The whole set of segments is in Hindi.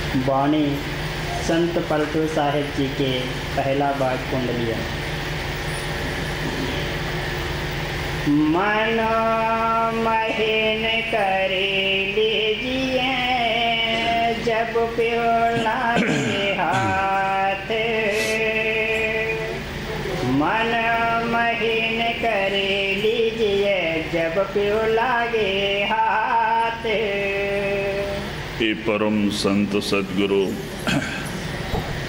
वाणी संत पलटू साहिब जी के पहला बाग कुंडलिया। मन महीन कर लीजिए जब प्योला के हाथ, मन महीन कर लीजिए जब प्योला के हाथ। ये परम संत सदगुरु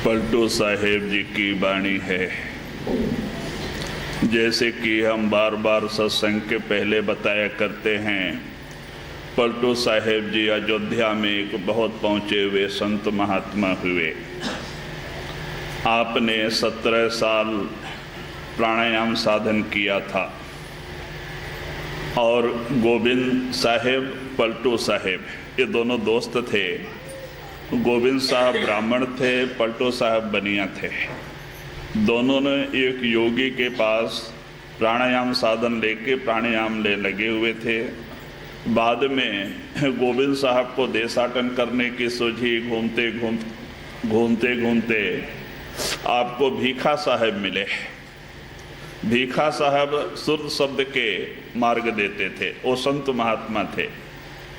पलटू साहेब जी की वाणी है। जैसे कि हम बार बार सत्संग के पहले बताया करते हैं, पलटू साहेब जी अयोध्या में एक बहुत पहुँचे हुए संत महात्मा हुए। आपने 17 साल प्राणायाम साधन किया था और गोविंद साहेब, पलटू साहेब ये दोनों दोस्त थे। गोविंद साहब ब्राह्मण थे, पलटू साहब बनिया थे। दोनों ने एक योगी के पास प्राणायाम साधन लेके प्राणायाम ले लगे हुए थे। बाद में गोविंद साहब को देशाटन करने की सूझी। घूमते घूमते आपको भीखा साहब मिले। भीखा साहब सुर शब्द के मार्ग देते थे, वो संत महात्मा थे।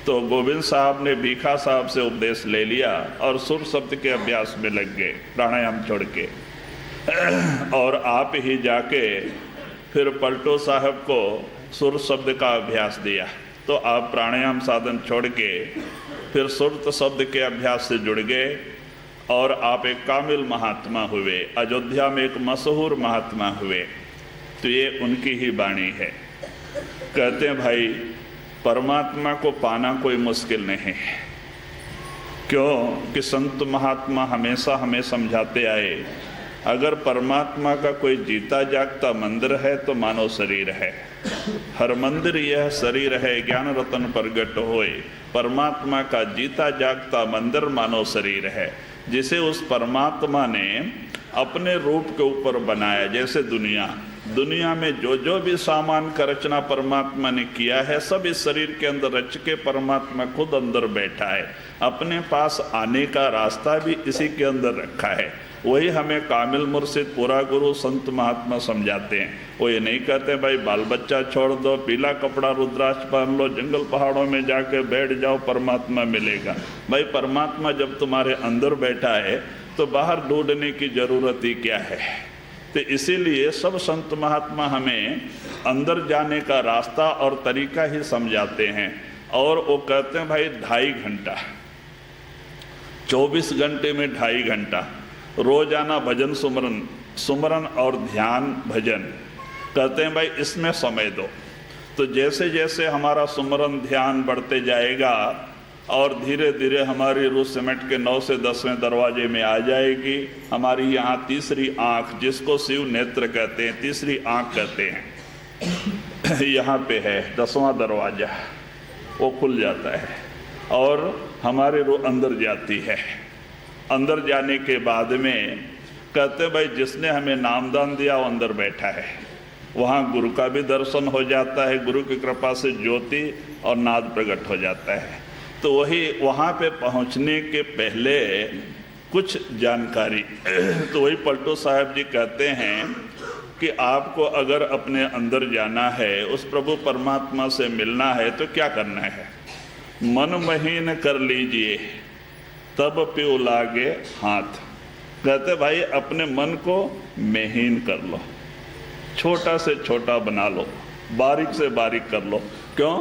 तो गोविंद साहब ने भीखा साहब से उपदेश ले लिया और सुर शब्द के अभ्यास में लग गए प्राणायाम छोड़ के। और आप ही जाके फिर पलटू साहब को सुर शब्द का अभ्यास दिया। तो आप प्राणायाम साधन छोड़ के फिर सुर शब्द के अभ्यास से जुड़ गए और आप एक कामिल महात्मा हुए, अयोध्या में एक मशहूर महात्मा हुए। तो ये उनकी ही वाणी है। कहते हैं भाई, परमात्मा को पाना कोई मुश्किल नहीं है। क्यों कि संत महात्मा हमेशा हमें समझाते आए, अगर परमात्मा का कोई जीता जागता मंदिर है तो मानव शरीर है। हर मंदिर यह शरीर है, ज्ञान रतन प्रगट होए। परमात्मा का जीता जागता मंदिर मानव शरीर है, जिसे उस परमात्मा ने अपने रूप के ऊपर बनाया। जैसे दुनिया में जो भी सामान का रचना परमात्मा ने किया है, सब इस शरीर के अंदर रच के परमात्मा खुद अंदर बैठा है। अपने पास आने का रास्ता भी इसी के अंदर रखा है। वही हमें कामिल मुर्शिद, पूरा गुरु, संत महात्मा समझाते हैं। वो ये नहीं कहते भाई बाल बच्चा छोड़ दो, पीला कपड़ा रुद्राक्ष पहन लो, जंगल पहाड़ों में जाके बैठ जाओ, परमात्मा मिलेगा। भाई परमात्मा जब तुम्हारे अंदर बैठा है तो बाहर ढूंढने की जरूरत ही क्या है। तो इसीलिए सब संत महात्मा हमें अंदर जाने का रास्ता और तरीका ही समझाते हैं। और वो कहते हैं भाई 2.5 घंटा, 24 घंटे में 2.5 घंटा रोजाना भजन सुमरन और ध्यान भजन। कहते हैं भाई इसमें समय दो। तो जैसे जैसे हमारा सुमरन ध्यान बढ़ते जाएगा और धीरे धीरे हमारी रूह सिमट के 9 से 10वें दरवाजे में आ जाएगी। हमारी यहाँ तीसरी आँख, जिसको शिव नेत्र कहते हैं, तीसरी आँख कहते हैं, यहाँ पे है 10वां दरवाजा, वो खुल जाता है और हमारी रूह अंदर जाती है। अंदर जाने के बाद में कहते भाई जिसने हमें नामदान दिया वो अंदर बैठा है। वहाँ गुरु का भी दर्शन हो जाता है, गुरु की कृपा से ज्योति और नाद प्रकट हो जाता है। तो वही वहाँ पे पहुँचने के पहले कुछ जानकारी तो वही पलटू साहब जी कहते हैं कि आपको अगर अपने अंदर जाना है, उस प्रभु परमात्मा से मिलना है, तो क्या करना है? मन महीन कर लीजिए तब प्यो लागे हाथ। कहते भाई अपने मन को महीन कर लो, छोटा से छोटा बना लो, बारीक से बारीक कर लो। क्यों?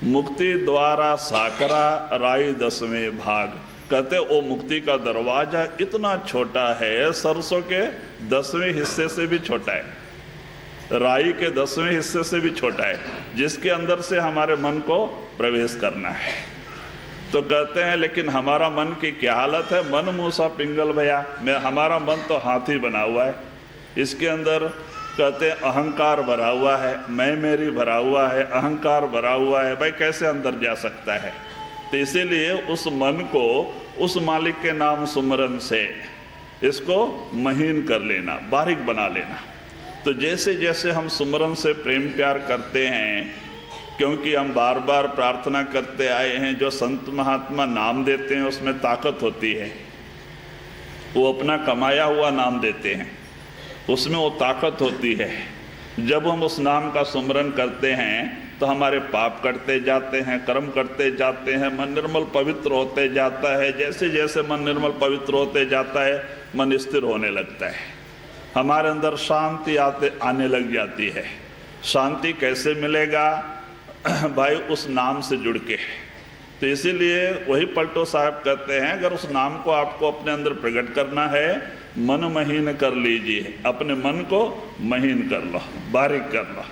मुक्ति द्वारा साकरा राई 10वें भाग। कहते वो मुक्ति का दरवाजा इतना छोटा है, सरसों के 10वें हिस्से से भी छोटा है, राई के 10वें हिस्से से भी छोटा है, जिसके अंदर से हमारे मन को प्रवेश करना है। तो कहते हैं लेकिन हमारा मन की क्या हालत है? मन मूसा पिंगल भैया, हमारा मन तो हाथी बना हुआ है। इसके अंदर कहते अहंकार भरा हुआ है, मैं मेरी भरा हुआ है, अहंकार भरा हुआ है। भाई कैसे अंदर जा सकता है? तो इसीलिए उस मन को उस मालिक के नाम सुमरन से इसको महीन कर लेना, बारीक बना लेना। तो जैसे जैसे हम सुमरन से प्रेम प्यार करते हैं, क्योंकि हम बार बार प्रार्थना करते आए हैं, जो संत महात्मा नाम देते हैं उसमें ताकत होती है। वो अपना कमाया हुआ नाम देते हैं, उसमें वो ताकत होती है। जब हम उस नाम का सुमरन करते हैं तो हमारे पाप कटते जाते हैं, कर्म करते जाते हैं, मन निर्मल पवित्र होते जाता है। जैसे जैसे मन निर्मल पवित्र होते जाता है, मन स्थिर होने लगता है, हमारे अंदर शांति आने लग जाती है। शांति कैसे मिलेगा भाई? उस नाम से जुड़ के। तो इसीलिए वही पलटो साहब कहते हैं, अगर उस नाम को आपको अपने अंदर प्रकट करना है, मन महीन कर लीजिए, अपने मन को महीन कर लो, बारीक कर लो।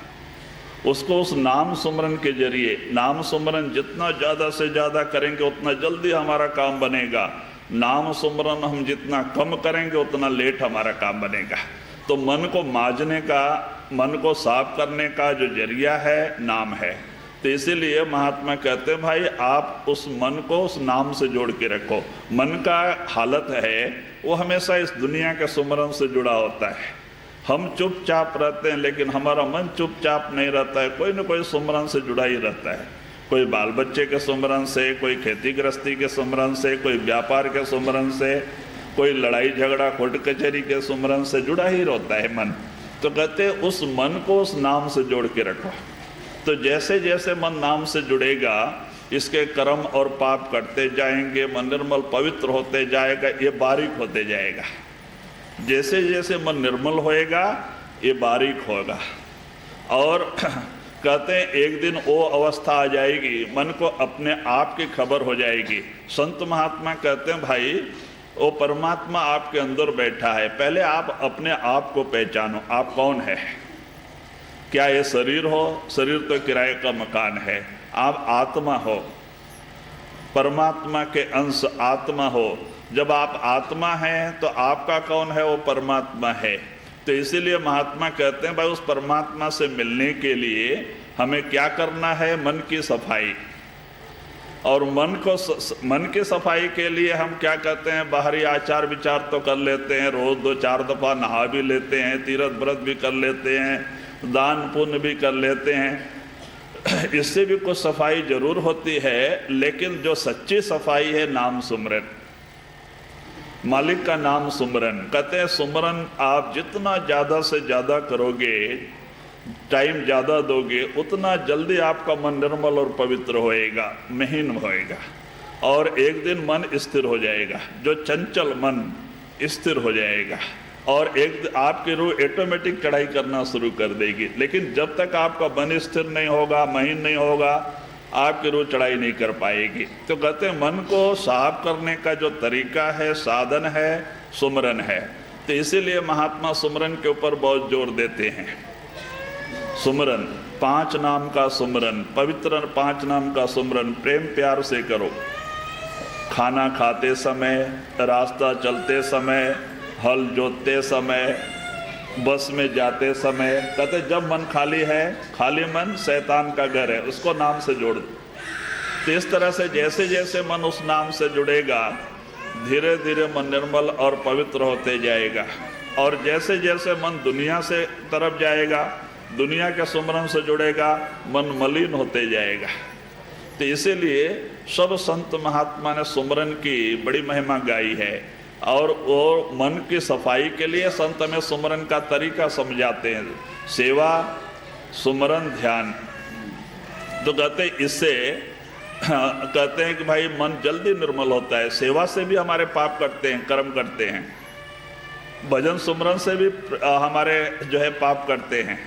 उसको उस नाम सुमरन के जरिए, नाम सुमरन जितना ज़्यादा से ज़्यादा करेंगे उतना जल्दी हमारा काम बनेगा। नाम सुमरन हम जितना कम करेंगे उतना लेट हमारा काम बनेगा। तो मन को मांजने का, मन को साफ करने का जो जरिया है, नाम है। तो इसीलिए महात्मा कहते हैं भाई आप उस मन को उस नाम से जोड़ के रखो। मन का हालत है वो हमेशा इस दुनिया के सुमरन से जुड़ा होता है। हम चुपचाप रहते हैं लेकिन हमारा मन चुपचाप नहीं रहता है, कोई न कोई सुमरन से जुड़ा ही रहता है। कोई बाल बच्चे के सुमरन से, कोई खेती गृहस्थी के सुमरन से, कोई व्यापार के सुमरन से, कोई लड़ाई झगड़ा कोर्ट कचहरी के सुमरन से जुड़ा ही रहता है मन। तो कहते उस मन को उस नाम से जोड़ के रखो। तो जैसे जैसे मन नाम से जुड़ेगा, इसके कर्म और पाप कटते जाएंगे, मन निर्मल पवित्र होते जाएगा, ये बारीक होते जाएगा। जैसे जैसे मन निर्मल होएगा ये बारीक होगा। और कहते हैं एक दिन वो अवस्था आ जाएगी, मन को अपने आप की खबर हो जाएगी। संत महात्मा कहते हैं भाई वो परमात्मा आपके अंदर बैठा है, पहले आप अपने आप को पहचानो, आप कौन है। क्या ये शरीर हो? शरीर तो किराए का मकान है। आप आत्मा हो, परमात्मा के अंश आत्मा हो। जब आप आत्मा हैं तो आपका कौन है? वो परमात्मा है। तो इसीलिए महात्मा कहते हैं भाई उस परमात्मा से मिलने के लिए हमें क्या करना है? मन की सफाई। और मन की सफाई के लिए हम क्या कहते हैं? बाहरी आचार विचार तो कर लेते हैं, रोज़ 2-4 दफ़ा नहा भी लेते हैं, तीर्थ व्रत भी कर लेते हैं, दान पुण्य भी कर लेते हैं। इससे भी कुछ सफाई जरूर होती है, लेकिन जो सच्ची सफाई है नाम सुमरन, मालिक का नाम सुमरन। कहते हैं सुमरन आप जितना ज़्यादा से ज़्यादा करोगे, टाइम ज़्यादा दोगे, उतना जल्दी आपका मन निर्मल और पवित्र होएगा, महीन होएगा। और एक दिन मन स्थिर हो जाएगा, जो चंचल मन स्थिर हो जाएगा। और एक आपकी रूह ऑटोमेटिक चढ़ाई करना शुरू कर देगी। लेकिन जब तक आपका मन स्थिर नहीं होगा, महीन नहीं होगा, आपकी रूह चढ़ाई नहीं कर पाएगी। तो कहते हैं मन को साफ करने का जो तरीका है, साधन है, सुमरन है। तो इसीलिए महात्मा सुमरन के ऊपर बहुत जोर देते हैं। सुमरन 5 नाम का सुमरन, पवित्र 5 नाम का सुमरन प्रेम प्यार से करो। खाना खाते समय, रास्ता चलते समय, हल जोतते समय, बस में जाते समय। कहते जब मन खाली है, खाली मन शैतान का घर है, उसको नाम से जोड़ दो। तो इस तरह से जैसे जैसे मन उस नाम से जुड़ेगा, धीरे धीरे मन निर्मल और पवित्र होते जाएगा। और जैसे जैसे मन दुनिया से तरफ जाएगा, दुनिया के सुमरन से जुड़ेगा, मन मलिन होते जाएगा। तो इसीलिए सब संत महात्मा ने सुमरन की बड़ी महिमा गाई है। और वो मन की सफाई के लिए संत में सुमरन का तरीका समझाते हैं। सेवा, सुमरन, ध्यान। तो कहते हैं इससे कहते हैं कि भाई मन जल्दी निर्मल होता है। सेवा से भी हमारे पाप करते हैं, कर्म करते हैं। भजन सुमरन से भी हमारे जो है पाप करते हैं,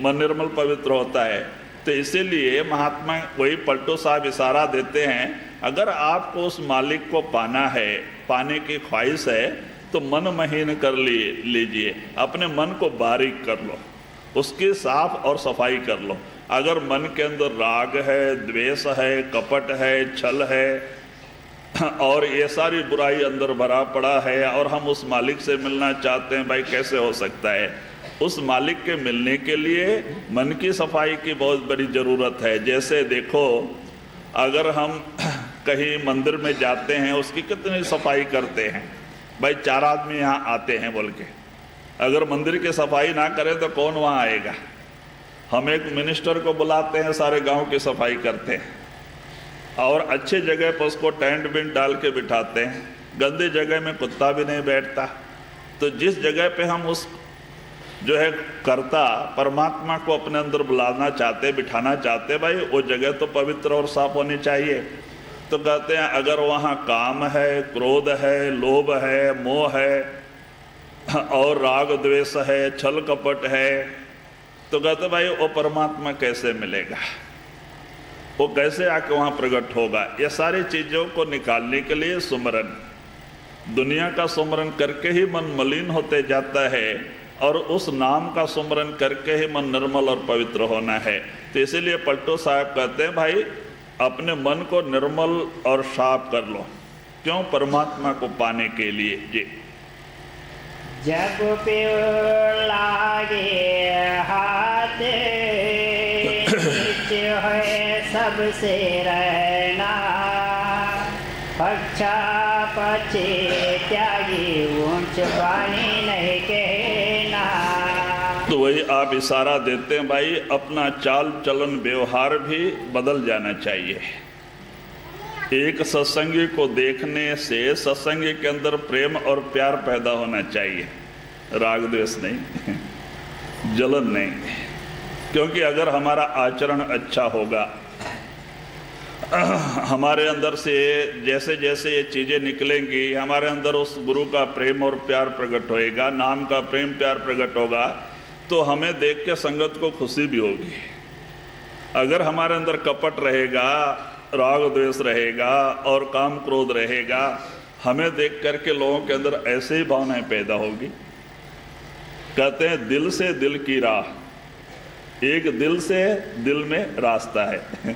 मन निर्मल पवित्र होता है। तो इसीलिए महात्मा वही पलटो साहब इशारा देते हैं, अगर आपको उस मालिक को पाना है, पाने की ख्वाहिश है, तो मन महीन कर लीजिए, अपने मन को बारीक कर लो, उसकी साफ और सफाई कर लो। अगर मन के अंदर राग है, द्वेष है, कपट है, छल है और ये सारी बुराई अंदर भरा पड़ा है और हम उस मालिक से मिलना चाहते हैं, भाई कैसे हो सकता है? उस मालिक के मिलने के लिए मन की सफाई की बहुत बड़ी ज़रूरत है। जैसे देखो, अगर हम कहीं मंदिर में जाते हैं, उसकी कितनी सफाई करते हैं। भाई 4 आदमी यहाँ आते हैं बोल के, अगर मंदिर की सफाई ना करें तो कौन वहाँ आएगा? हम एक मिनिस्टर को बुलाते हैं, सारे गांव की सफाई करते हैं और अच्छे जगह पर उसको टेंट बिंट डाल के बिठाते हैं। गंदी जगह में कुत्ता भी नहीं बैठता। तो जिस जगह पे हम उस जो है कर्ता परमात्मा को अपने अंदर बुलाना चाहते, बिठाना चाहते, भाई वो जगह तो पवित्र और साफ होनी चाहिए। तो कहते हैं अगर वहाँ काम है, क्रोध है, लोभ है, मोह है और राग द्वेष है, छल कपट है, तो कहते भाई वो परमात्मा कैसे मिलेगा, वो कैसे आके वहाँ प्रकट होगा। ये सारी चीज़ों को निकालने के लिए सुमरन, दुनिया का सुमरन करके ही मन मलिन होते जाता है और उस नाम का सुमरन करके ही मन निर्मल और पवित्र होना है। तो इसीलिए पलटू साहब कहते हैं भाई अपने मन को निर्मल और साफ कर लो। क्यों? परमात्मा को पाने के लिए। जी। जब प्यो लागे हाथ नीचे है सबसे रहना, पक्षा पचे त्यागी ऊंच पानी नहीं कहना। तो वही आप इशारा देते हैं भाई अपना चाल चलन व्यवहार भी बदल जाना चाहिए। एक सत्संगी को देखने से सत्संगी के अंदर प्रेम और प्यार पैदा होना चाहिए, राग द्वेष नहीं, जलन नहीं। क्योंकि अगर हमारा आचरण अच्छा होगा, हमारे अंदर से जैसे जैसे ये चीज़ें निकलेंगी, हमारे अंदर उस गुरु का प्रेम और प्यार प्रकट होएगा, नाम का प्रेम प्यार प्रकट होगा, तो हमें देख के संगत को खुशी भी होगी। अगर हमारे अंदर कपट रहेगा, राग द्वेष रहेगा और काम क्रोध रहेगा, हमें देख करके लोगों के अंदर ऐसे ही भावनाएं पैदा होगी। कहते हैं दिल से दिल की राह, एक दिल से दिल में रास्ता है।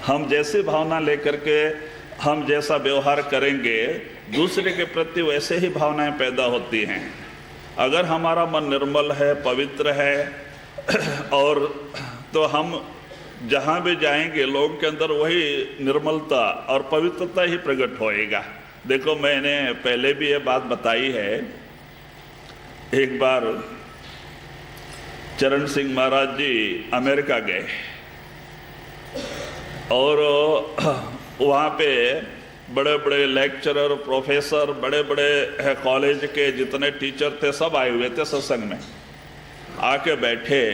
हम जैसी भावना लेकर के हम जैसा व्यवहार करेंगे, दूसरे के प्रति वैसे ही भावनाएं पैदा होती हैं। अगर हमारा मन निर्मल है, पवित्र है और तो हम जहाँ भी जाएंगे लोगों के अंदर वही निर्मलता और पवित्रता ही प्रकट होएगा। देखो मैंने पहले भी ये बात बताई है, एक बार चरण सिंह महाराज जी अमेरिका गए और वहाँ पे बड़े बड़े लेक्चरर, प्रोफेसर, बड़े बड़े कॉलेज के जितने टीचर थे सब आए हुए थे सत्संग में। आके बैठे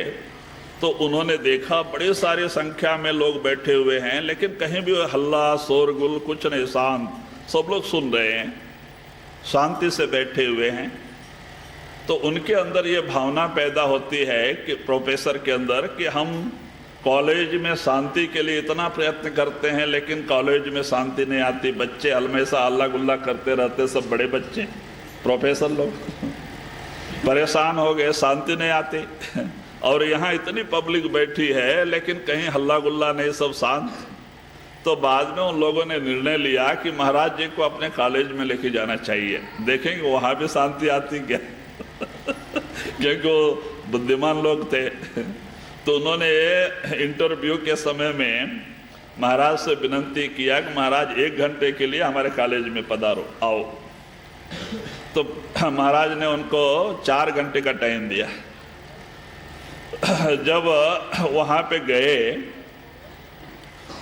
तो उन्होंने देखा बड़ी सारी संख्या में लोग बैठे हुए हैं, लेकिन कहीं भी हल्ला शोरगुल कुछ नहीं, शांत, सब लोग सुन रहे हैं, शांति से बैठे हुए हैं। तो उनके अंदर ये भावना पैदा होती है कि प्रोफेसर के अंदर कि हम कॉलेज में शांति के लिए इतना प्रयत्न करते हैं लेकिन कॉलेज में शांति नहीं आती, बच्चे हमेशा हल्ला गुल्ला करते रहते, सब बड़े बच्चे, प्रोफेसर लोग परेशान हो गए, शांति नहीं आती। और यहाँ इतनी पब्लिक बैठी है लेकिन कहीं हल्ला गुल्ला नहीं, सब शांत। तो बाद में उन लोगों ने निर्णय लिया कि महाराज जी को अपने कॉलेज में लेके जाना चाहिए, देखेंगे वहाँ भी शांति आती क्या। क्योंकि वो बुद्धिमान लोग थे। तो उन्होंने इंटरव्यू के समय में महाराज से विनती किया कि महाराज 1 घंटे के लिए हमारे कॉलेज में पधारो, आओ। तो महाराज ने उनको 4 घंटे का टाइम दिया। जब वहाँ पे गए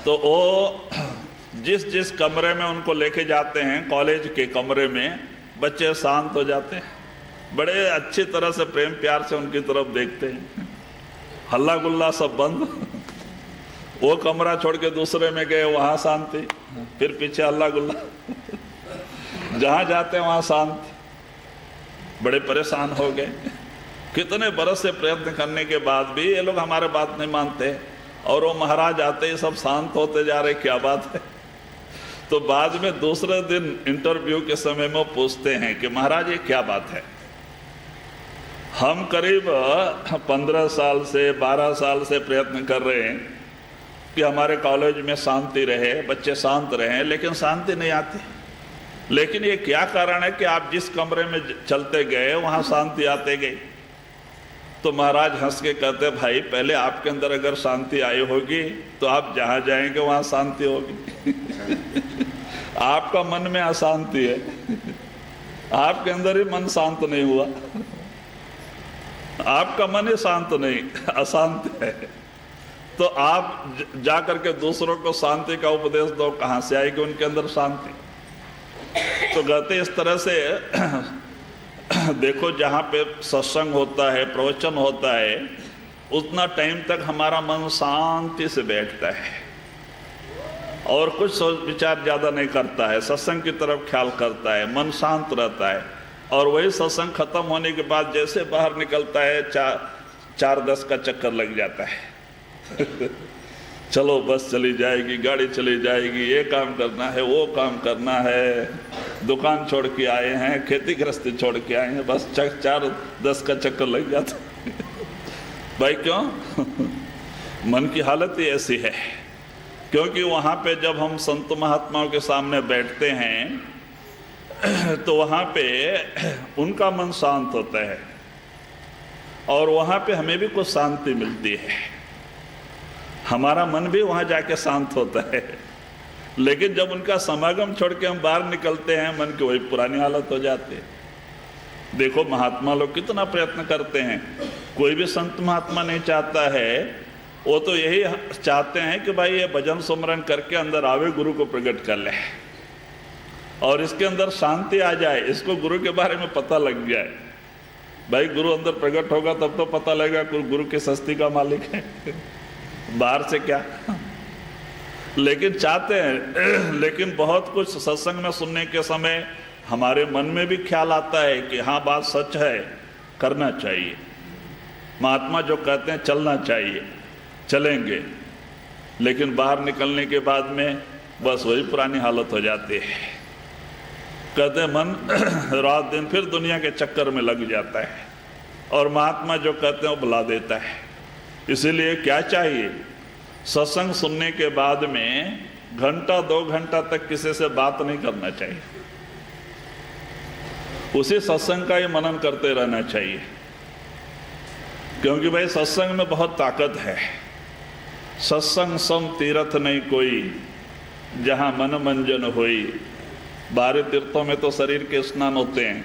तो वो जिस जिस कमरे में उनको लेके जाते हैं, कॉलेज के कमरे में, बच्चे शांत हो जाते हैं, बड़े अच्छी तरह से प्रेम प्यार से उनकी तरफ देखते हैं, हल्ला गुल्ला सब बंद। वो कमरा छोड़ के दूसरे में गए, वहाँ शांति, फिर पीछे हल्ला गुल्ला, जहाँ जाते हैं वहाँ शांत। बड़े परेशान हो गए, कितने बरस से प्रयत्न करने के बाद भी ये लोग हमारे बात नहीं मानते, और वो महाराज आते ही सब शांत होते जा रहे, क्या बात है। तो बाद में दूसरे दिन इंटरव्यू के समय में पूछते हैं कि महाराज ये क्या बात है। हम करीब 15 साल से 12 साल से प्रयत्न कर रहे हैं कि हमारे कॉलेज में शांति रहे, बच्चे शांत रहें, लेकिन शांति नहीं आती। लेकिन ये क्या कारण है कि आप जिस कमरे में चलते गए वहाँ शांति आते गई। तो महाराज हंस के कहते, भाई पहले आपके अंदर अगर शांति आई होगी तो आप जहाँ जाएंगे वहाँ शांति होगी। आपका मन में अशांति है, आपके अंदर ही मन शांत नहीं हुआ, आपका मन ही शांत नहीं, अशांत है। तो आप जा करके दूसरों को शांति का उपदेश दो, कहाँ से आएगी उनके अंदर शांति। तो कहते इस तरह से देखो, जहाँ पे सत्संग होता है, प्रवचन होता है, उतना टाइम तक हमारा मन शांति से बैठता है और कुछ सोच विचार ज़्यादा नहीं करता है, सत्संग की तरफ ख्याल करता है, मन शांत रहता है। और वही सत्संग खत्म होने के बाद जैसे बाहर निकलता है, 4-10 का चक्कर लग जाता है चलो बस चली जाएगी, गाड़ी चली जाएगी, ये काम करना है, वो काम करना है, दुकान छोड़ के आए हैं, खेती गृहस्थी छोड़ के आए हैं, बस 4-10 का चक्कर लग जाता है भाई क्यों मन की हालत ही ऐसी है। क्योंकि वहाँ पे जब हम संत महात्माओं के सामने बैठते हैं तो वहाँ पे उनका मन शांत होता है और वहाँ पे हमें भी कुछ शांति मिलती है, हमारा मन भी वहाँ जाके शांत होता है। लेकिन जब उनका समागम छोड़ के हम बाहर निकलते हैं, मन की वही पुरानी हालत हो जाती है। देखो महात्मा लोग कितना प्रयत्न करते हैं, कोई भी संत महात्मा नहीं चाहता है, वो तो यही चाहते हैं कि भाई ये भजन सुमरन करके अंदर आवे, गुरु को प्रकट कर ले और इसके अंदर शांति आ जाए, इसको गुरु के बारे में पता लग जाए। भाई गुरु अंदर प्रकट होगा तब तो पता लगेगा गुरु की सस्ती का मालिक है बाहर से क्या लेकिन चाहते हैं। लेकिन बहुत कुछ सत्संग में सुनने के समय हमारे मन में भी ख्याल आता है कि हाँ बात सच है, करना चाहिए, महात्मा जो कहते हैं चलना चाहिए, चलेंगे। लेकिन बाहर निकलने के बाद में बस वही पुरानी हालत हो जाती है। कहते हैं मन रात दिन फिर दुनिया के चक्कर में लग जाता है और महात्मा जो कहते हैं वो बुला देता है। इसीलिए क्या चाहिए, सत्संग सुनने के बाद में 1-2 घंटा तक किसी से बात नहीं करना चाहिए, उसी सत्संग का ही मनन करते रहना चाहिए। क्योंकि भाई सत्संग में बहुत ताकत है। सत्संग सम तीर्थ नहीं कोई, जहाँ मन मंजन होई। 12 तीर्थों में तो शरीर के स्नान होते हैं,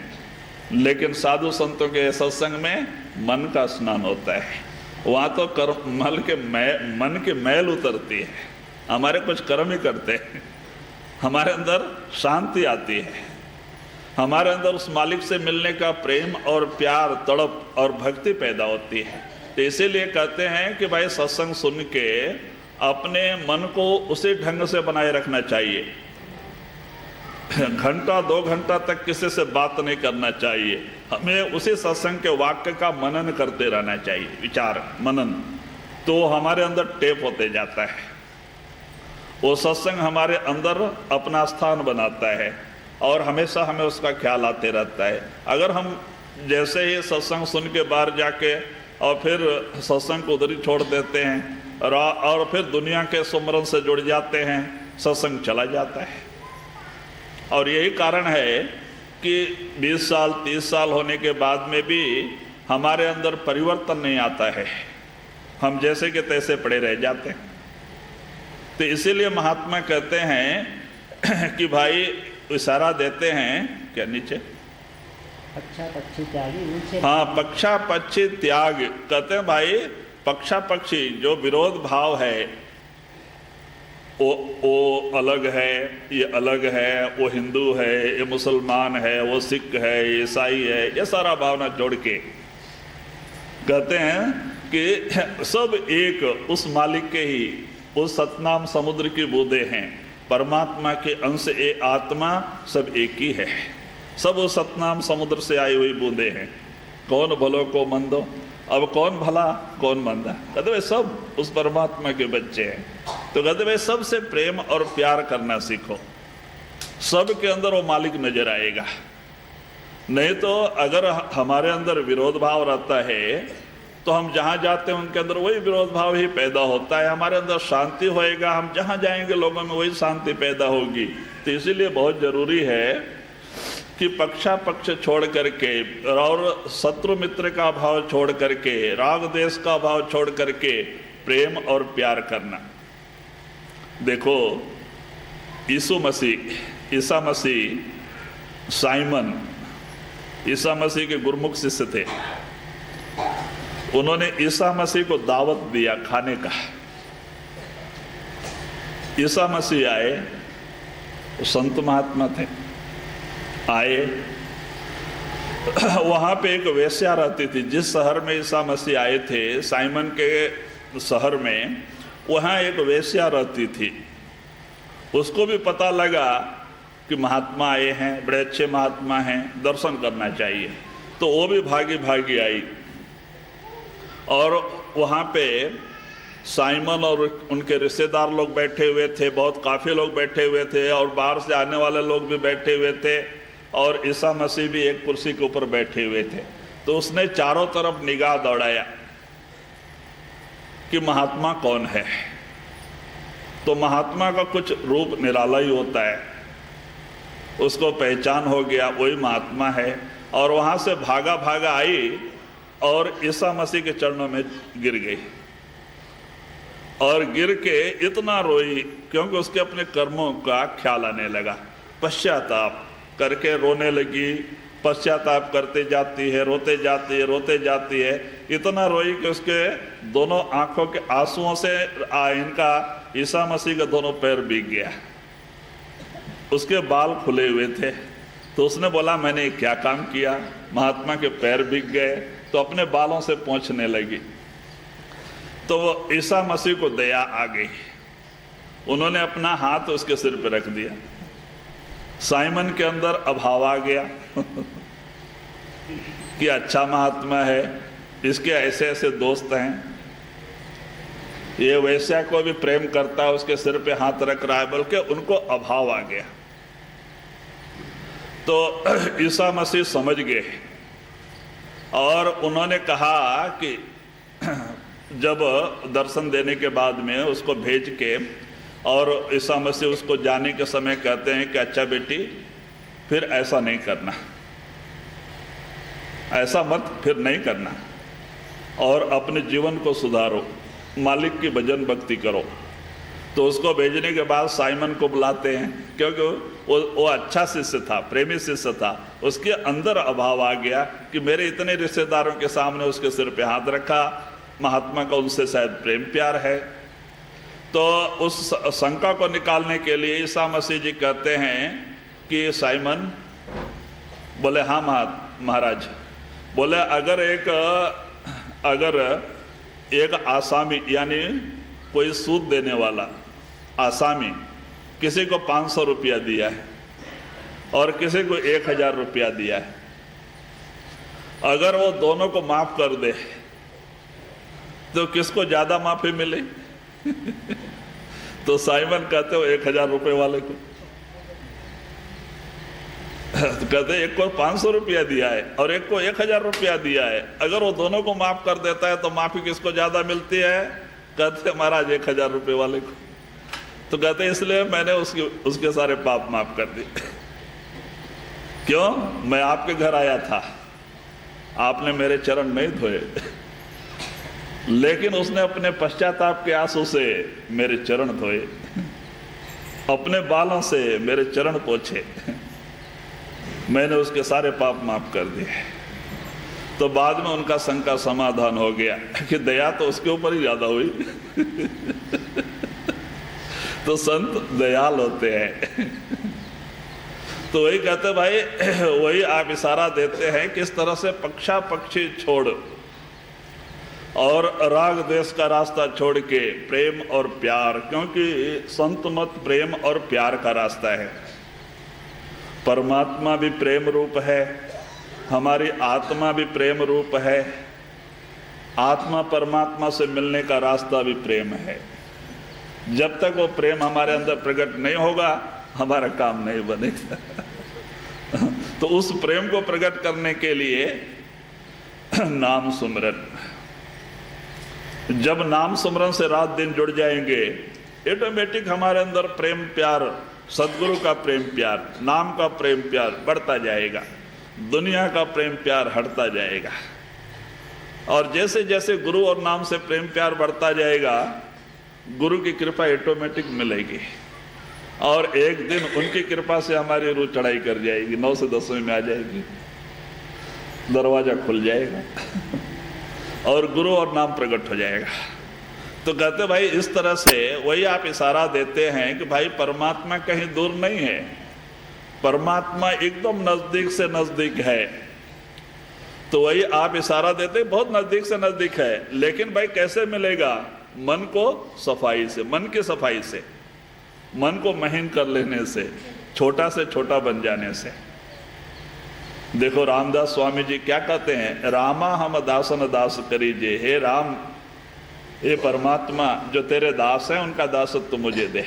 लेकिन साधु संतों के सत्संग में मन का स्नान होता है। वहाँ तो मन के मैल उतरती है, हमारे कुछ कर्म ही करते हैं, हमारे अंदर शांति आती है, हमारे अंदर उस मालिक से मिलने का प्रेम और प्यार, तड़प और भक्ति पैदा होती है। तो इसीलिए कहते हैं कि भाई सत्संग सुन के अपने मन को उसी ढंग से बनाए रखना चाहिए। 1-2 घंटा तक किसी से बात नहीं करना चाहिए, हमें उसी सत्संग के वाक्य का मनन करते रहना चाहिए, विचार मनन। तो हमारे अंदर टेप होते जाता है, वो सत्संग हमारे अंदर अपना स्थान बनाता है और हमेशा हमें उसका ख्याल आते रहता है। अगर हम जैसे ही सत्संग सुन के बाहर जाके और फिर सत्संग को उधर ही छोड़ देते हैं और फिर दुनिया के सुमरन से जुड़ जाते हैं, सत्संग चला जाता है। और यही कारण है कि 20 साल 30 साल होने के बाद में भी हमारे अंदर परिवर्तन नहीं आता है, हम जैसे के तैसे पड़े रह जाते हैं। तो इसीलिए महात्मा कहते हैं कि भाई इशारा देते हैं, क्या नीचे पक्षा पक्षी त्यागी नीचे, हाँ पक्षा पक्षी त्याग। कहते हैं भाई पक्षा पक्षी जो विरोध भाव है वो अलग है, ये अलग है, वो हिंदू है, ये मुसलमान है, वो सिख है, ये ईसाई है, ये सारा भावना जोड़ के कहते हैं कि सब एक उस मालिक के ही, उस सतनाम समुद्र की बूंदे हैं, परमात्मा के अंश ए आत्मा सब एक ही है, सब उस सतनाम समुद्र से आई हुई बूंदे हैं। कौन भलो को मंदो, अब कौन भला कौन मंदा, कहते भाई सब उस परमात्मा के बच्चे हैं। तो कहते भाई सबसे प्रेम और प्यार करना सीखो, सब के अंदर वो मालिक नजर आएगा। नहीं तो अगर हमारे अंदर विरोध भाव रहता है तो हम जहाँ जाते हैं उनके अंदर वही विरोध भाव ही पैदा होता है। हमारे अंदर शांति होएगा, हम जहाँ जाएंगे लोगों में वही शांति पैदा होगी। तो इसीलिए बहुत जरूरी है कि पक्षा पक्ष छोड़ करके और शत्रु मित्र का भाव छोड़ करके, राग देश का भाव छोड़ करके प्रेम और प्यार करना। देखो ईसा मसीह साइमन ईसा मसीह के गुरमुख शिष्य थे। उन्होंने ईसा मसीह को दावत दिया खाने का। ईसा मसीह आए, संत महात्मा थे, आए। वहाँ पे एक वेश्या रहती थी। जिस शहर में ईसा मसीह आए थे, साइमन के शहर में, वहाँ एक वेश्या रहती थी। उसको भी पता लगा कि महात्मा आए हैं, बड़े अच्छे महात्मा हैं, दर्शन करना चाहिए, तो वो भी भागी भागी आई। और वहाँ पे साइमन और उनके रिश्तेदार लोग बैठे हुए थे, बहुत काफ़ी लोग बैठे हुए थे, और बाहर से आने वाले लोग भी बैठे हुए थे, और ईसा मसीह भी एक कुर्सी के ऊपर बैठे हुए थे। तो उसने चारों तरफ निगाह दौड़ाया कि महात्मा कौन है। तो महात्मा का कुछ रूप निराला ही होता है, उसको पहचान हो गया वही महात्मा है। और वहाँ से भागा भागा आई और ईसा मसीह के चरणों में गिर गई, और गिर के इतना रोई क्योंकि उसके अपने कर्मों का ख्याल आने लगा। पश्चाताप करके रोने लगी, पश्चाताप करते जाती है, रोते जाती है, रोते जाती है। इतना रोई कि उसके दोनों आंखों के आंसुओं से इनका ईसा मसीह के दोनों पैर भीग गया। उसके बाल खुले हुए थे, तो उसने बोला मैंने क्या काम किया, महात्मा के पैर भीग गए। तो अपने बालों से पोंछने लगी। तो वो ईसा मसीह को दया आ गई, उन्होंने अपना हाथ उसके सिर पर रख दिया। साइमन के अंदर अभाव आ गया कि अच्छा महात्मा है, इसके ऐसे ऐसे दोस्त हैं, ये वैश्या को भी प्रेम करता है, उसके सिर पे हाथ रख रहा है, बल्कि उनको अभाव आ गया। तो ईसा मसीह समझ गए और उन्होंने कहा कि जब दर्शन देने के बाद में उसको भेज के, और ईसा मसीह उसको जाने के समय कहते हैं कि अच्छा बेटी, फिर ऐसा नहीं करना, ऐसा मत फिर नहीं करना, और अपने जीवन को सुधारो, मालिक की भजन भक्ति करो। तो उसको भेजने के बाद साइमन को बुलाते हैं, क्योंकि वो अच्छा शिष्य था, प्रेमी शिष्य था। उसके अंदर अभाव आ गया कि मेरे इतने रिश्तेदारों के सामने उसके सिर पे हाथ रखा, महात्मा का उनसे शायद प्रेम प्यार है। तो उस शंका को निकालने के लिए ईसा मसीह जी कहते हैं कि साइमन, बोले हाँ महाराज, बोले अगर एक आसामी यानी कोई सूद देने वाला आसामी किसी को 500 रुपया दिया है और किसी को 1000 रुपया दिया है, अगर वो दोनों को माफ कर दे तो किसको ज्यादा माफी मिले? तो साइमन कहते हो 1000 रुपये वाले को। तो कहते एक को 500 रुपया दिया है और एक को 1000 रुपया दिया है, अगर वो दोनों को माफ कर देता है तो माफी किसको ज्यादा मिलती है? कहते महाराज 1000 रुपये वाले को। तो कहते इसलिए मैंने उसके सारे पाप माफ कर दिए। क्यों? मैं आपके घर आया था, आपने मेरे चरण नहीं धोए, लेकिन उसने अपने पश्चाताप के आंसू से मेरे चरण धोए, अपने बालों से मेरे चरण पोंछे, मैंने उसके सारे पाप माफ कर दिए। तो बाद में उनका शंका समाधान हो गया कि दया तो उसके ऊपर ही ज्यादा हुई। तो संत दयाल होते हैं। तो वही कहते भाई, वही आप इशारा देते हैं किस तरह से पक्षा पक्षी छोड़ और राग द्वेष का रास्ता छोड़ के प्रेम और प्यार, क्योंकि संत मत प्रेम और प्यार का रास्ता है। परमात्मा भी प्रेम रूप है, हमारी आत्मा भी प्रेम रूप है, आत्मा परमात्मा से मिलने का रास्ता भी प्रेम है। जब तक वो प्रेम हमारे अंदर प्रकट नहीं होगा हमारा काम नहीं बनेगा। तो उस प्रेम को प्रकट करने के लिए नाम सुमरन, जब नाम सुमरन से रात दिन जुड़ जाएंगे, ऑटोमेटिक हमारे अंदर प्रेम प्यार, सदगुरु का प्रेम प्यार, नाम का प्रेम प्यार बढ़ता जाएगा, दुनिया का प्रेम प्यार हटता जाएगा। और जैसे जैसे गुरु और नाम से प्रेम प्यार बढ़ता जाएगा, गुरु की कृपा ऑटोमेटिक मिलेगी, और एक दिन उनकी कृपा से हमारी रूह चढ़ाई कर जाएगी, 9 से 10वीं में आ जाएगी, दरवाजा खुल जाएगा और गुरु और नाम प्रकट हो जाएगा। तो कहते भाई इस तरह से वही आप इशारा देते हैं कि भाई परमात्मा कहीं दूर नहीं है, परमात्मा एकदम नजदीक से नजदीक है। तो वही आप इशारा देते बहुत नजदीक से नजदीक है, लेकिन भाई कैसे मिलेगा? मन को सफाई से, मन की सफाई से, मन को महीन कर लेने से, छोटा से छोटा बन जाने से। देखो रामदास स्वामी जी क्या कहते हैं, रामा हम दासन दास करीजे, हे राम, हे परमात्मा, जो तेरे दास हैं उनका दासत्व मुझे दे।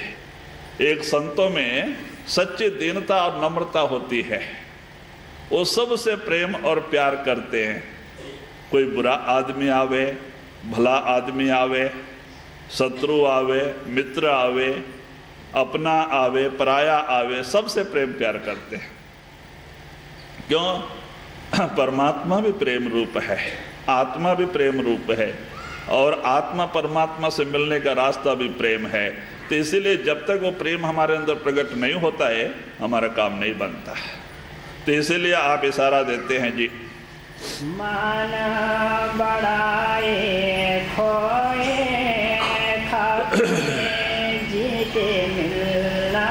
एक संतों में सच्ची दीनता और नम्रता होती है, वो सबसे प्रेम और प्यार करते हैं। कोई बुरा आदमी आवे, भला आदमी आवे, शत्रु आवे, मित्र आवे, अपना आवे, पराया आवे, सबसे प्रेम प्यार करते हैं। क्यों? परमात्मा भी प्रेम रूप है, आत्मा भी प्रेम रूप है, और आत्मा परमात्मा से मिलने का रास्ता भी प्रेम है। तो इसीलिए जब तक वो प्रेम हमारे अंदर प्रकट नहीं होता है, हमारा काम नहीं बनता। तो इसीलिए आप इशारा देते हैं जी, मान बढ़ाए खोए खाके जी के मिलना,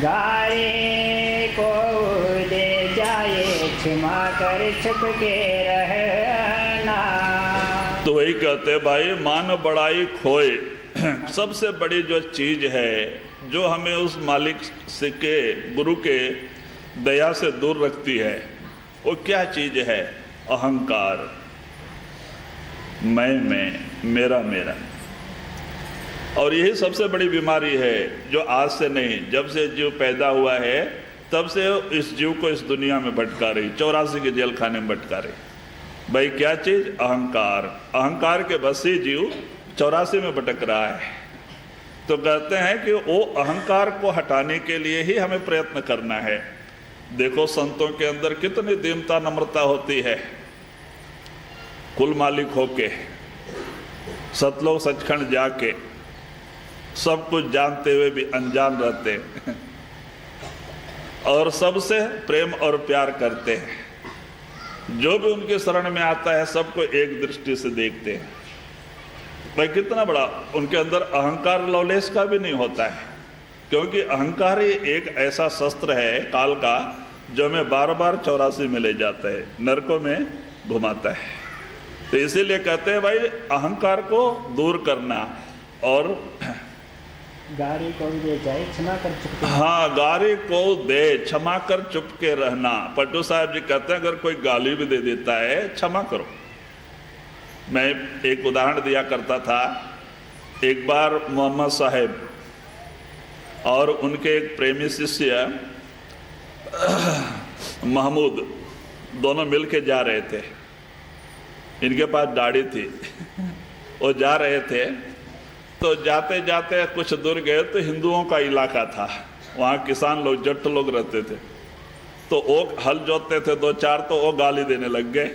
गारे को दे जाए क्षमा कर छुप के रहना। तो वही कहते भाई, मान बढ़ाई खोए, सबसे बड़ी जो चीज है जो हमें उस मालिक से के, गुरु के दया से दूर रखती है, वो क्या चीज है? अहंकार, मैं, मेरा मेरा। और यही सबसे बड़ी बीमारी है जो आज से नहीं, जब से जीव पैदा हुआ है तब से इस जीव को इस दुनिया में भटका रही, 84 के जेल खाने में भटका रही। भाई क्या चीज? अहंकार। अहंकार के बस ही जीव 84 में भटक रहा है। तो कहते हैं कि वो अहंकार को हटाने के लिए ही हमें प्रयत्न करना है। देखो संतों के अंदर कितनी दीनता नम्रता होती है, कुल मालिक होके, सतलोक सचखंड जाके, सब कुछ जानते हुए भी अनजान रहते हैं, और सबसे प्रेम और प्यार करते हैं। जो भी उनके शरण में आता है सबको एक दृष्टि से देखते हैं। भाई कितना बड़ा उनके अंदर अहंकार लवलेश का भी नहीं होता है, क्योंकि अहंकार ही एक ऐसा शस्त्र है काल का जो हमें बार बार 84 में ले जाता है, नरकों में घुमाता है। तो इसीलिए कहते हैं भाई अहंकार को दूर करना, और गारी को दे जाए क्षमा कर चुप के। हाँ, गाली को दे क्षमा कर चुप के रहना। पट्टू साहब जी कहते हैं अगर कोई गाली भी दे देता है क्षमा करो। मैं एक उदाहरण दिया करता था, एक बार मोहम्मद साहब और उनके एक प्रेमी शिष्य महमूद दोनों मिल के जा रहे थे। इनके पास दाढ़ी थी, वो जा रहे थे, तो जाते जाते कुछ दूर गए तो हिंदुओं का इलाका था, वहाँ किसान लोग, जट लोग रहते थे। तो वो हल जोतते थे 2-4, तो वो गाली देने लग गए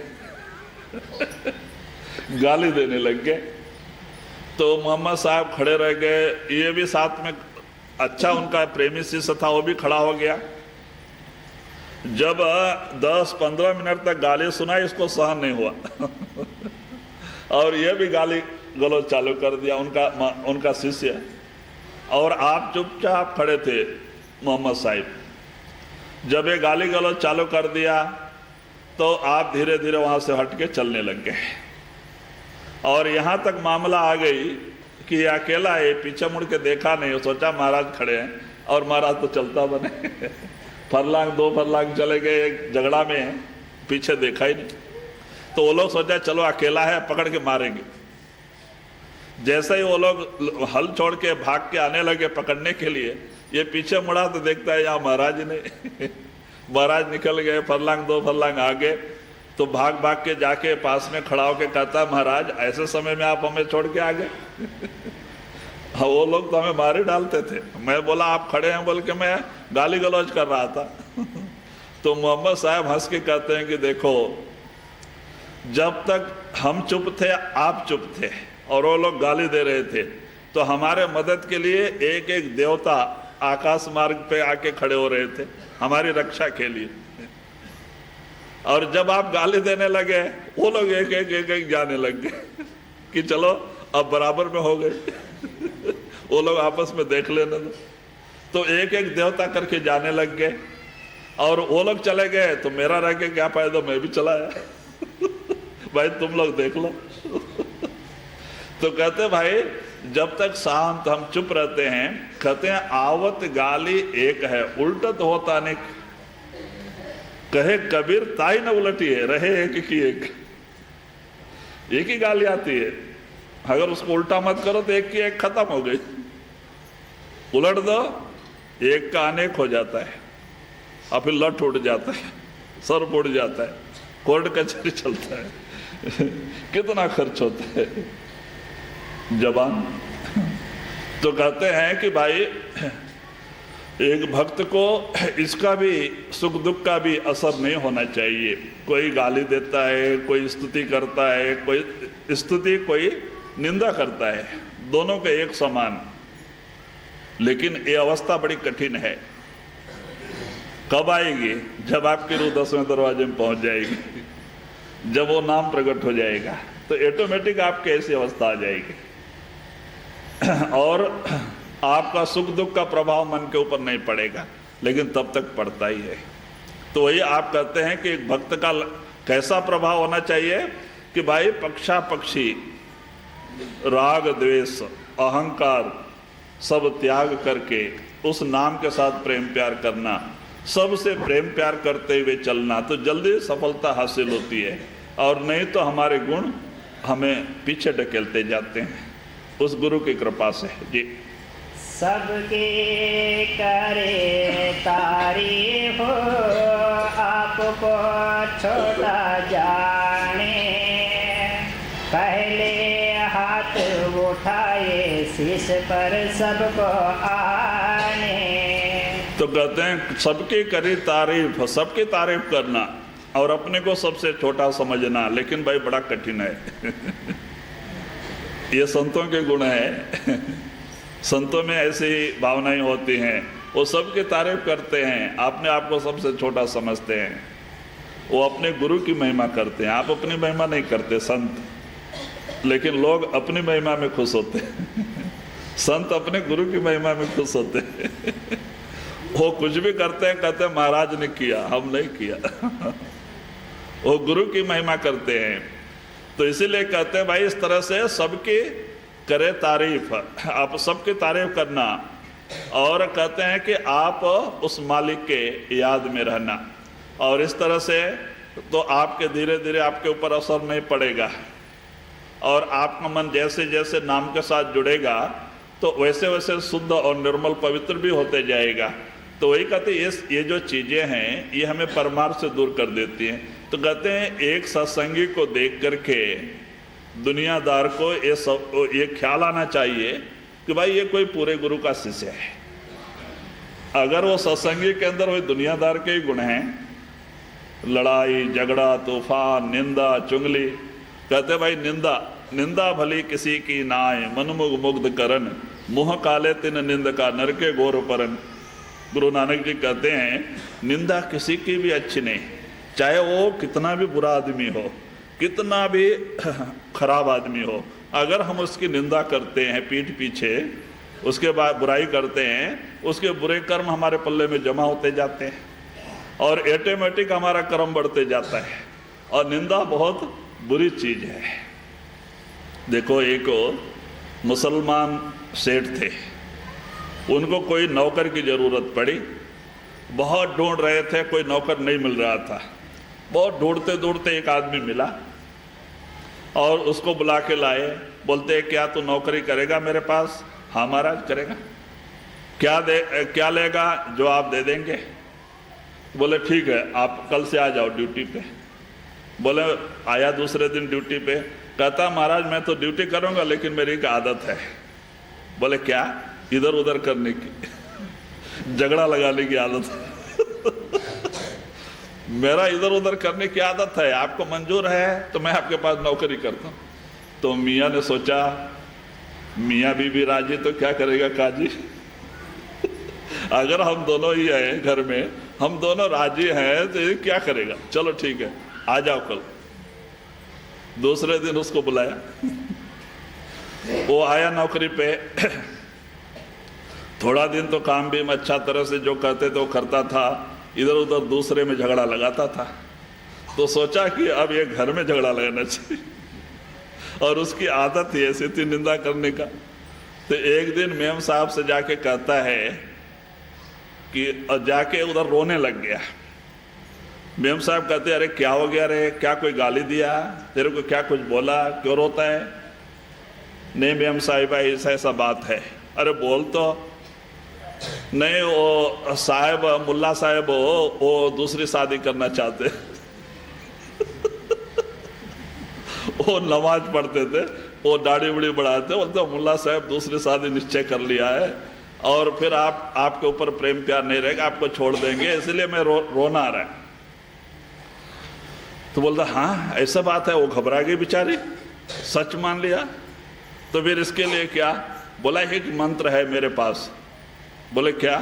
गाली देने लग गए। तो मोहम्मद साहब खड़े रह गए, ये भी साथ में, अच्छा उनका प्रेमी शिष्य था वो भी खड़ा हो गया। जब 10-15 मिनट तक गाली सुना, इसको सहन नहीं हुआ और ये भी गाली गलौज चालू कर दिया, उनका शिष्य। और आप चुपचाप खड़े थे मोहम्मद साहब। जब ये गाली गलौज चालू कर दिया तो आप धीरे धीरे वहाँ से हट के चलने लग गए, और यहाँ तक मामला आ गई कि ये अकेला है, पीछे मुड़ के देखा नहीं, सोचा महाराज खड़े हैं, और महाराज तो चलता बने फरलांग 2 फरलांग चले गए, एक झगड़ा में पीछे देखा ही नहीं। तो वो लोग सोचा चलो अकेला है, पकड़ के मारेंगे। जैसे ही वो लोग हल छोड़ के भाग के आने लगे पकड़ने के लिए, ये पीछे मुड़ा तो देखता है यहाँ महाराज नहीं महाराज निकल गए, फरलांग 2 फरलांग आगे। तो भाग भाग के जाके पास में खड़ा होके कहता, महाराज ऐसे समय में आप हमें छोड़ के आ गए हाँ, वो लोग तो हमें मारे डालते थे। मैं बोला आप खड़े हैं बोल के मैं गाली गलौज कर रहा था तो मोहम्मद साहब हंस के कहते हैं कि देखो, जब तक हम चुप थे, आप चुप थे, और वो लोग गाली दे रहे थे, तो हमारे मदद के लिए एक एक देवता आकाश मार्ग पे आके खड़े हो रहे थे हमारी रक्षा के लिए। और जब आप गाली देने लगे, वो लोग एक जाने लग गए कि चलो अब बराबर में हो गए वो लोग आपस में देख लेने दो। तो एक एक देवता करके जाने लग गए, और वो लोग चले गए तो मेरा रह के क्या फायदा, मैं भी चला आया। भाई तुम लोग देख लो। तो कहते भाई जब तक शांत हम चुप रहते हैं, कहते हैं आवत गाली एक है उल्टत होता नहीं, कहे कबीर ताई न उलटी है, रहे एक की एक ही गाली आती है। अगर उसको उल्टा मत करो तो एक की एक खत्म हो गई, उलट दो एक का अनेक हो जाता है, और फिर लट उड़ जाता है, सर उड़ जाता है, कोर्ट कचहरी चलता है, कितना खर्च होता है जबान। तो कहते हैं कि भाई एक भक्त को इसका भी सुख दुख का भी असर नहीं होना चाहिए। कोई गाली देता है, कोई स्तुति करता है, कोई स्तुति कोई निंदा करता है, दोनों के एक समान। लेकिन ये अवस्था बड़ी कठिन है। कब आएगी? जब आपकी रूह 10वें दरवाजे में पहुंच जाएगी, जब वो नाम प्रकट हो जाएगा तो ऑटोमेटिक आपकी ऐसी अवस्था आ जाएगी, और आपका सुख दुख का प्रभाव मन के ऊपर नहीं पड़ेगा, लेकिन तब तक पड़ता ही है। तो वही आप कहते हैं कि एक भक्त का कैसा प्रभाव होना चाहिए कि भाई पक्षा पक्षी, राग द्वेष अहंकार सब त्याग करके उस नाम के साथ प्रेम प्यार करना, सबसे प्रेम प्यार करते हुए चलना, तो जल्दी सफलता हासिल होती है। और नहीं तो हमारे गुण हमें पीछे ढकेलते जाते हैं उस गुरु की कृपा से। जी। सबके करे तारीफ, आपको छोटा जाने, पहले हाथ उठाए शीश पर सबको आने। तो कहते हैं सबकी करी तारीफ, सबकी तारीफ करना और अपने को सबसे छोटा समझना, लेकिन भाई बड़ा कठिन है। ये संतों के गुण है। संतों में ऐसी भावनाएं होती हैं, वो सबकी तारीफ करते हैं, अपने आप को सबसे छोटा समझते हैं, वो अपने गुरु की महिमा करते हैं। आप अपनी महिमा नहीं करते संत, लेकिन लोग अपनी महिमा में खुश होते हैं। संत अपने गुरु की महिमा में खुश होते हैं। वो कुछ भी करते हैं, कहते हैं महाराज ने किया, हम नहीं किया। वो गुरु की महिमा करते हैं। तो इसीलिए कहते हैं भाई इस तरह से सबकी करे तारीफ, आप सबकी तारीफ करना, और कहते हैं कि आप उस मालिक के याद में रहना, और इस तरह से तो आपके धीरे धीरे आपके ऊपर असर नहीं पड़ेगा, और आपका मन जैसे जैसे नाम के साथ जुड़ेगा तो वैसे वैसे शुद्ध और निर्मल पवित्र भी होते जाएगा। तो वही कहते हैं ये जो चीज़ें हैं ये हमें परमार्थ से दूर कर देती हैं। तो कहते हैं एक सत्संगी को देख करके दुनियादार को ये ख्याल आना चाहिए कि भाई ये कोई पूरे गुरु का शिष्य है। अगर वो सत्संगी के अंदर वही दुनियादार के ही गुण हैं, लड़ाई झगड़ा तूफान निंदा चुगली, कहते भाई निंदा भली किसी की नाय, मनमुग मुग्ध करन, मुँह काले तिन निंद का नरके घोर परन। गुरु नानक जी कहते हैं निंदा किसी की भी अच्छी नहीं, चाहे वो कितना भी बुरा आदमी हो, कितना भी खराब आदमी हो, अगर हम उसकी निंदा करते हैं पीठ पीछे, उसके बाद बुराई करते हैं, उसके बुरे कर्म हमारे पल्ले में जमा होते जाते हैं, और ऑटोमेटिक हमारा कर्म बढ़ते जाता है। और निंदा बहुत बुरी चीज़ है। देखो एक मुसलमान सेठ थे, उनको कोई नौकर की ज़रूरत पड़ी, बहुत ढूंढ रहे थे, कोई नौकर नहीं मिल रहा था। बहुत ढूंढते ढूंढते एक आदमी मिला और उसको बुला के लाए। बोलते क्या तू नौकरी करेगा मेरे पास? हाँ महाराज करेगा। क्या लेगा? जो आप दे देंगे। बोले ठीक है आप कल से आ जाओ ड्यूटी पे। बोले आया दूसरे दिन ड्यूटी पे, कहता महाराज मैं तो ड्यूटी करूँगा लेकिन मेरी एक आदत है। बोले क्या? इधर उधर करने की, झगड़ा लगाने की आदत है। मेरा इधर उधर करने की आदत है, आपको मंजूर है तो मैं आपके पास नौकरी करता हूँ। तो मियाँ ने सोचा मियाँ बीबी राजी तो क्या करेगा काजी। अगर हम दोनों ही हैं घर में, हम दोनों राजी हैं तो ये क्या करेगा, चलो ठीक है आ जाओ कल। दूसरे दिन उसको बुलाया, वो आया नौकरी पे। थोड़ा दिन तो काम भी में अच्छा तरह से जो करते थे वो करता था, इधर उधर दूसरे में झगड़ा लगाता था। तो सोचा कि अब ये घर में झगड़ा लगाना चाहिए, और उसकी आदत ही ऐसी थी निंदा करने का। तो एक दिन मेम साहब से जाके कहता है कि जाके उधर रोने लग गया। मेम साहब कहते अरे क्या हो गया रे, क्या कोई गाली दिया तेरे को, क्या कुछ बोला, क्यों रोता है? नहीं मेम साहिबा ऐसा ऐसा बात है। अरे बोल तो। नहीं वो साहब, मुल्ला साहब वो दूसरी शादी करना चाहते वो नमाज पढ़ते थे, वो दाढ़ी उड़ी बढ़ाते, बोलते मुल्ला साहब दूसरी शादी निश्चय कर लिया है और फिर आपके ऊपर प्रेम प्यार नहीं रहेगा, आपको छोड़ देंगे, इसलिए मैं रोना आ रहा है। तो बोलता हाँ ऐसा बात है। वो घबरा गई बेचारी, सच मान लिया। तो फिर इसके लिए क्या बोला, एक मंत्र है मेरे पास। बोले क्या?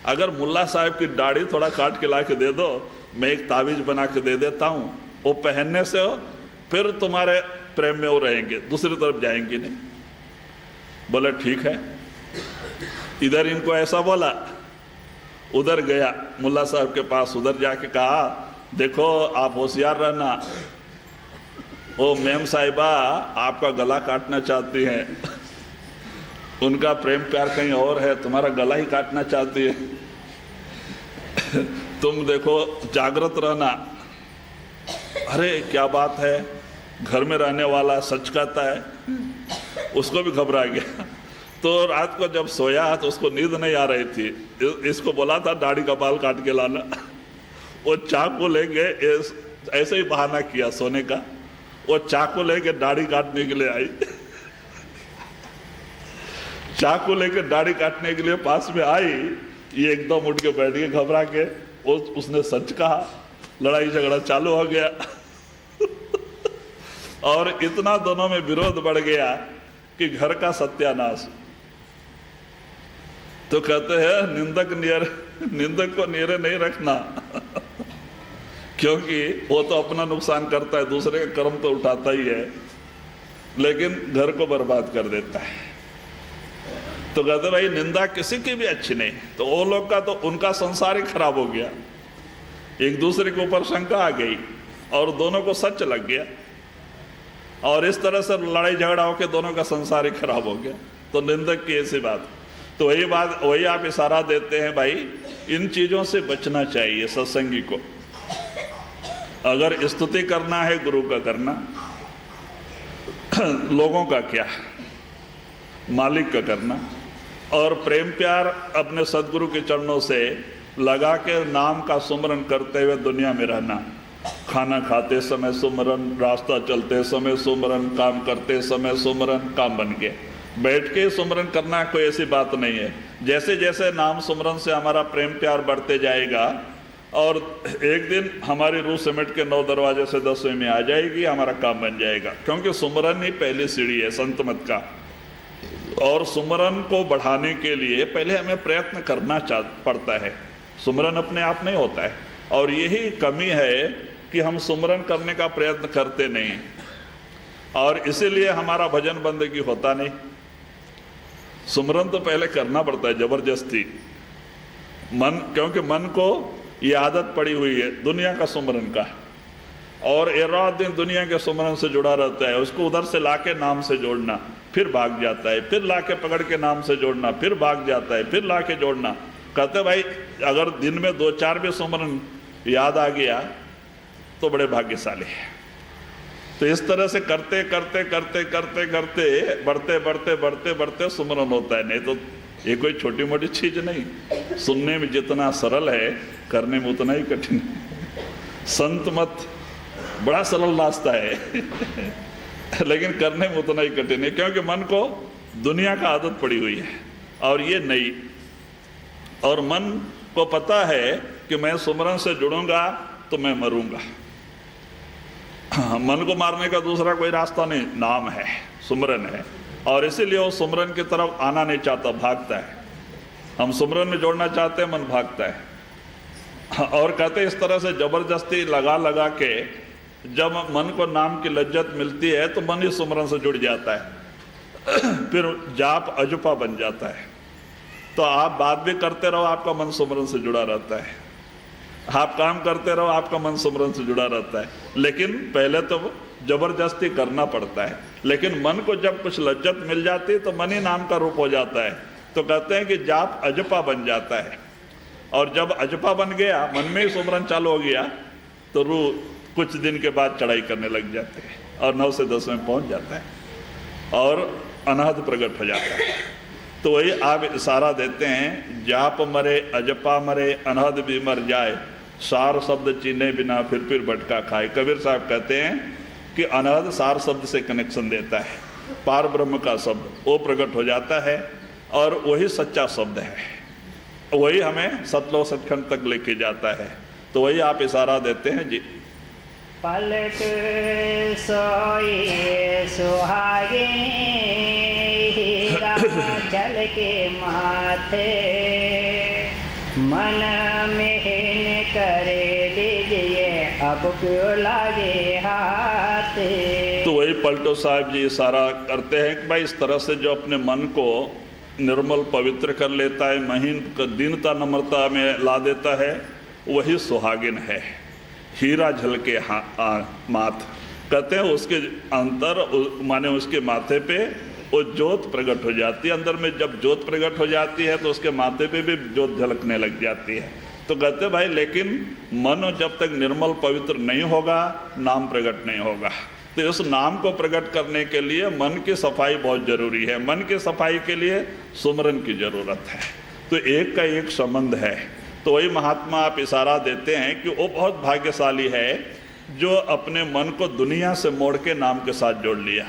अगर मुल्ला साहब की दाढ़ी थोड़ा काट के ला के दे दो, मैं एक तावीज बना के दे देता हूँ, वो पहनने से हो फिर तुम्हारे प्रेम में वो रहेंगे, दूसरी तरफ जाएंगे नहीं। बोले ठीक है। इधर इनको ऐसा बोला, उधर गया मुल्ला साहब के पास, उधर जाके कहा देखो आप होशियार रहना, वो मेम साहिबा आपका गला काटना चाहती हैं, उनका प्रेम प्यार कहीं और है, तुम्हारा गला ही काटना चाहती है, तुम देखो जागृत रहना। अरे क्या बात है, घर में रहने वाला सच कहता है। उसको भी घबरा गया। तो रात को जब सोया तो उसको नींद नहीं आ रही थी, इसको बोला था दाढ़ी का बाल काट के लाना। वो चाकू लेके ऐसे ही बहाना किया सोने का, वो चाकू लेके दाढ़ी काटने के लिए आई। चाकू लेके दाढ़ी काटने के लिए पास में आई, ये एकदम उठ के बैठ गए घबरा के। उसने सच कहा, लड़ाई झगड़ा चालू हो गया। और इतना दोनों में विरोध बढ़ गया कि घर का सत्यानाश। तो कहते हैं निंदक को नियरे नहीं रखना, क्योंकि वो तो अपना नुकसान करता है, दूसरे का कर्म तो उठाता ही है, लेकिन घर को बर्बाद कर देता है। तो कहते भाई निंदा किसी की भी अच्छी नहीं। तो वो लोग का तो उनका संसार ही खराब हो गया, एक दूसरे के ऊपर शंका आ गई और दोनों को सच लग गया, और इस तरह से लड़ाई झगड़ा होकर दोनों का संसार ही खराब हो गया। तो निंदक की ऐसी बात। तो वही आप इशारा देते हैं भाई, इन चीज़ों से बचना चाहिए सत्संगी को। अगर स्तुति करना है गुरु का करना, लोगों का क्या, मालिक का करना, और प्रेम प्यार अपने सदगुरु के चरणों से लगा के नाम का सुमरन करते हुए दुनिया में रहना। खाना खाते समय सुमरन, रास्ता चलते समय सुमरन, काम करते समय सुमरन, काम बन के बैठ के सुमरन करना कोई ऐसी बात नहीं है। जैसे जैसे नाम सुमरन से हमारा प्रेम प्यार बढ़ते जाएगा और एक दिन हमारी रूह सिमट के 9 दरवाजे से 10वें में आ जाएगी, हमारा काम बन जाएगा। क्योंकि सुमरन ही पहली सीढ़ी है संत मत का। और सुमरन को बढ़ाने के लिए पहले हमें प्रयत्न करना पड़ता है, सुमरन अपने आप नहीं होता है। और यही कमी है कि हम सुमरन करने का प्रयत्न करते नहीं, और इसीलिए हमारा भजन बंदगी होता नहीं। सुमरन तो पहले करना पड़ता है जबरदस्ती, क्योंकि मन को ये आदत पड़ी हुई है दुनिया का सुमरन का, और ये रात दिन दुनिया के सुमरन से जुड़ा रहता है। उसको उधर से लाके नाम से जोड़ना, फिर भाग जाता है, फिर लाके पकड़ के नाम से जोड़ना, फिर भाग जाता है, फिर लाके जोड़ना। कहते भाई अगर दिन में 2-4 भी सुमरन याद आ गया तो बड़े भाग्यशाली है। तो इस तरह से करते करते करते करते करते बढ़ते बढ़ते बढ़ते बढ़ते सुमरन होता है। नहीं तो ये कोई छोटी मोटी चीज नहीं, सुनने में जितना सरल है करने में उतना ही कठिन है। संत मत बड़ा सरल रास्ता है लेकिन करने में उतना ही कठिन है, क्योंकि मन को दुनिया का आदत पड़ी हुई है और ये नहीं। और मन को पता है कि मैं सुमरन से जुड़ूंगा तो मैं मरूंगा। मन को मारने का दूसरा कोई रास्ता नहीं, नाम है, सुमरन है, और इसीलिए वो सुमरन की तरफ आना नहीं चाहता, भागता है। हम सुमरन में जोड़ना चाहते हैं, मन भागता है। और कहते इस तरह से जबरदस्ती लगा लगा के जब मन को नाम की लज्जत मिलती है तो मन ही सुमरन से जुड़ जाता है, फिर जाप अजुपा बन जाता है। तो आप बात भी करते रहो, आपका मन सुमरन से जुड़ा रहता है। आप काम करते रहो, आपका मन सुमरन से जुड़ा रहता है। लेकिन पहले तो जबरदस्ती करना पड़ता है, लेकिन मन को जब कुछ लज्जत मिल जाती है तो मन ही नाम का रूप हो जाता है। तो कहते हैं कि जाप अजपा बन जाता है, और जब अजपा बन गया, मन में ही सुमरन चालू हो गया, तो रूह कुछ दिन के बाद चढ़ाई करने लग जाते हैं और 9 से 10 में पहुंच जाता है और अनाहत प्रकट हो जाता है। तो वही आप इशारा देते हैं, जाप मरे अजपा मरे अनाहत भी मर जाए, सार शब्द चीने बिना फिर भटका खाए। कबीर साहब कहते हैं कि अनाहत सार शब्द से कनेक्शन देता है, पार ब्रह्म का शब्द वो प्रकट हो जाता है और वही सच्चा शब्द है, वही हमें सतलोक सचखंड तक लेके जाता है। तो वही आप इशारा देते हैं जी। पलट सोई सुहागे हीरा जल के माथे, मन में करे लीजिए अब क्यों लागे हाथ। तो वही पलटो साहब जी इशारा करते हैं कि भाई इस तरह से जो अपने मन को निर्मल पवित्र कर लेता है, महीन दीनता नम्रता में ला देता है, वही सुहागिन है। हीरा झलके माथ, कहते हैं उसके अंतर माने उसके माथे पे वो ज्योत प्रकट हो जाती है। अंदर में जब ज्योत प्रकट हो जाती है तो उसके माथे पे भी ज्योत झलकने लग जाती है। तो कहते भाई लेकिन मन जब तक निर्मल पवित्र नहीं होगा, नाम प्रकट नहीं होगा। तो उस नाम को प्रकट करने के लिए मन की सफाई बहुत जरूरी है। मन की सफाई के लिए सुमरन की जरूरत है। तो एक का एक संबंध है। तो वही महात्मा आप इशारा देते हैं कि वो बहुत भाग्यशाली है जो अपने मन को दुनिया से मोड़ के नाम के साथ जोड़ लिया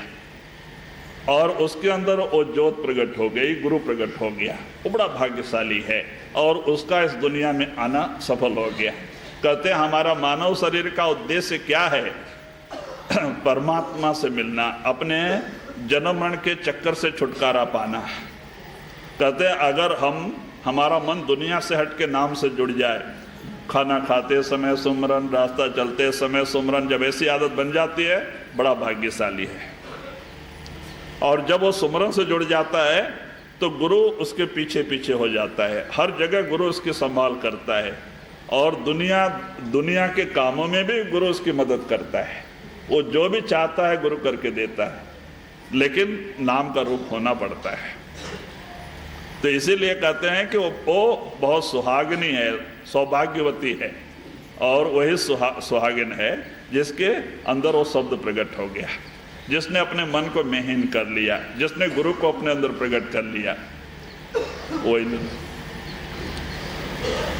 और उसके अंदर वो ज्योत प्रकट हो गई, गुरु प्रकट हो गया। वो बड़ा भाग्यशाली है और उसका इस दुनिया में आना सफल हो गया। कहते हैं हमारा मानव शरीर का उद्देश्य क्या है? परमात्मा से मिलना, अपने जन्म मरण के चक्कर से छुटकारा पाना। कहते हैं अगर हमारा मन दुनिया से हट के नाम से जुड़ जाए, खाना खाते समय सुमरन, रास्ता चलते समय सुमरन, जब ऐसी आदत बन जाती है बड़ा भाग्यशाली है। और जब वो सुमरन से जुड़ जाता है तो गुरु उसके पीछे पीछे हो जाता है, हर जगह गुरु उसकी संभाल करता है और दुनिया के कामों में भी गुरु उसकी मदद करता है। वो जो भी चाहता है गुरु करके देता है, लेकिन नाम का रूप होना पड़ता है। तो इसीलिए कहते हैं कि वो बहुत सुहागिनी है, सौभाग्यवती है और वही सुहागिन है जिसके अंदर वो शब्द प्रकट हो गया, जिसने अपने मन को महीन कर लिया, जिसने गुरु को अपने अंदर प्रकट कर लिया। वही